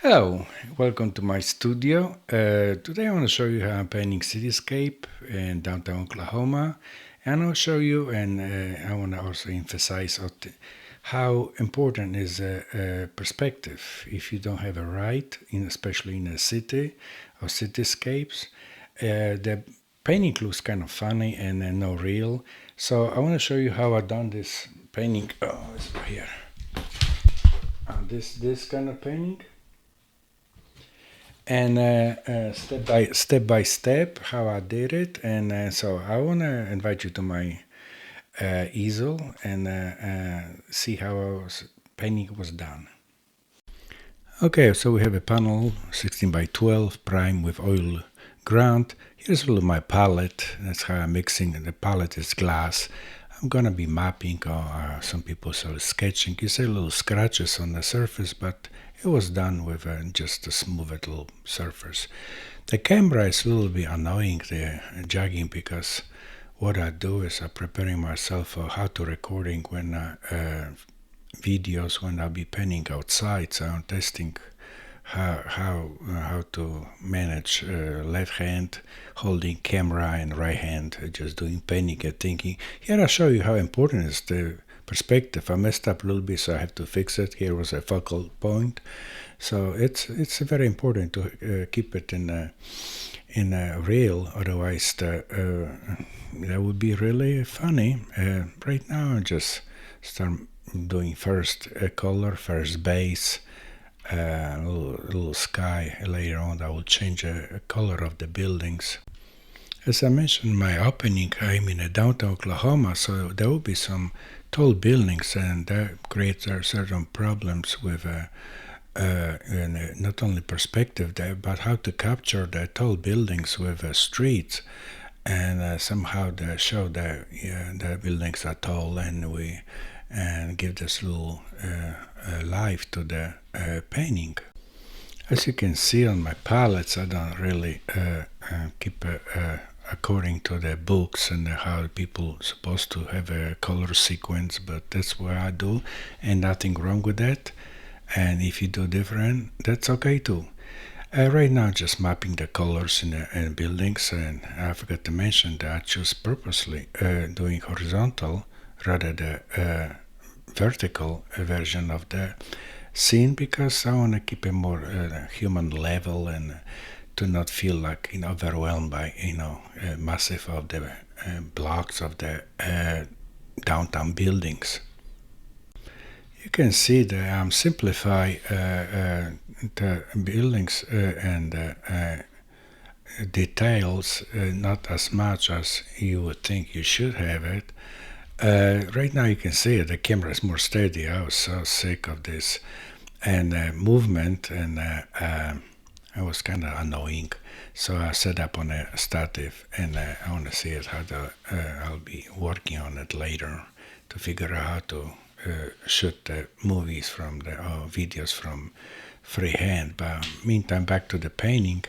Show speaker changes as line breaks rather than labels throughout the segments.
Hello, welcome to my studio. Today I want to show you how I'm painting cityscape in downtown Oklahoma, and I'll show you, and I want to also emphasize how important is perspective. If you don't have a right, especially in a city or cityscapes, the painting looks kind of funny and no real. So I want to show you how I've done this painting. Oh, it's right here. This kind of painting. And step by step how I did it. And so I want to invite you to my easel and see how painting was done. Okay, so we have a panel 16 by 12 prime with oil ground. Here's a little my palette. That's how I'm mixing. The palette is glass. I'm gonna be mapping, or some people say sketching. You see little scratches on the surface, but it was done with just a smooth little surface. The camera is a little bit annoying, the jogging, because what I do is I'm preparing myself for how to recording when videos when I'll be painting outside. So I'm testing how to manage left hand holding camera and right hand just doing painting and thinking. Here I show you how important is the perspective. I messed up a little bit, so I have to fix it. Here was a focal point, so it's very important to keep it in a real. Otherwise, that would be really funny. Right now, I just start doing first a color, first base, a little sky. Later on, I will change a color of the buildings. As I mentioned in my opening, I'm in a downtown Oklahoma, so there will be some tall buildings, and that creates certain problems with not only perspective there, but how to capture the tall buildings with streets, and somehow they show that the buildings are tall, and give this little life to the painting. As you can see on my palettes, I don't really keep according to the books and how people supposed to have a color sequence, but that's what I do, and nothing wrong with that. And if you do different, that's okay too. Right now, just mapping the colors in buildings, and I forgot to mention that I choose purposely doing horizontal rather than vertical version of the scene, because I want to keep a more human level, and to not feel like overwhelmed by massive of the blocks of the downtown buildings. You can see that I'm simplify the buildings and details, not as much as you would think you should have it. Right now you can see it, the camera is more steady. I was so sick of this and movement, and it was kind of annoying. So I set up on a stative, and I want to see it I'll be working on it later to figure out how to shoot the movies from the videos from freehand. But meantime, back to the painting.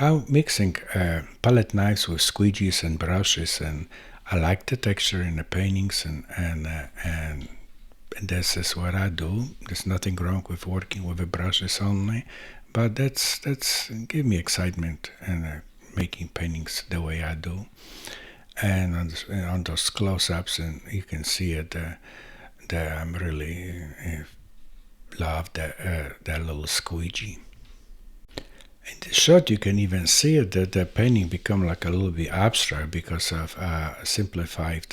I'm mixing palette knives with squeegees and brushes, and I like the texture in the paintings, and this is what I do. There's nothing wrong with working with the brushes only, but that's give me excitement and making paintings the way I do. And on those close-ups, and you can see it. That I'm really love that little squeegee. In the shot, you can even see it that the painting become like a little bit abstract because of simplified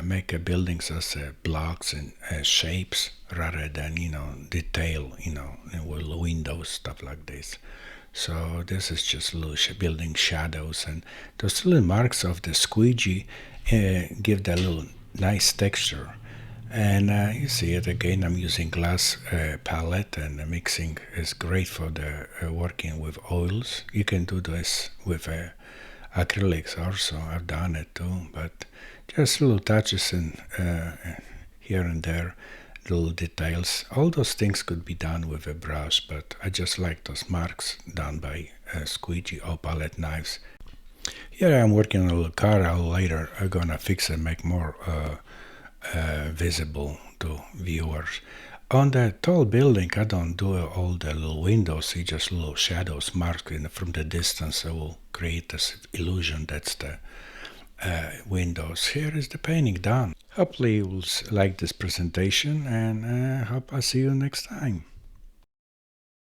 make buildings as blocks and shapes rather than detail with windows, stuff like this. So this is just little building shadows, and those little marks of the squeegee give that little nice texture. And you see it again. I'm using glass palette, and the mixing is great for the working with oils. You can do this with acrylics also. I've done it too, but just little touches and here and there, little details. All those things could be done with a brush, but I just like those marks done by squeegee or palette knives. Here I'm working on a little car. Later I'm gonna fix and make more visible to viewers. On that tall building, I don't do all the little windows, see just little shadows marked from the distance. I will create this illusion that's the windows. Here is the painting done. Hopefully you will like this presentation, and hope I see you next time.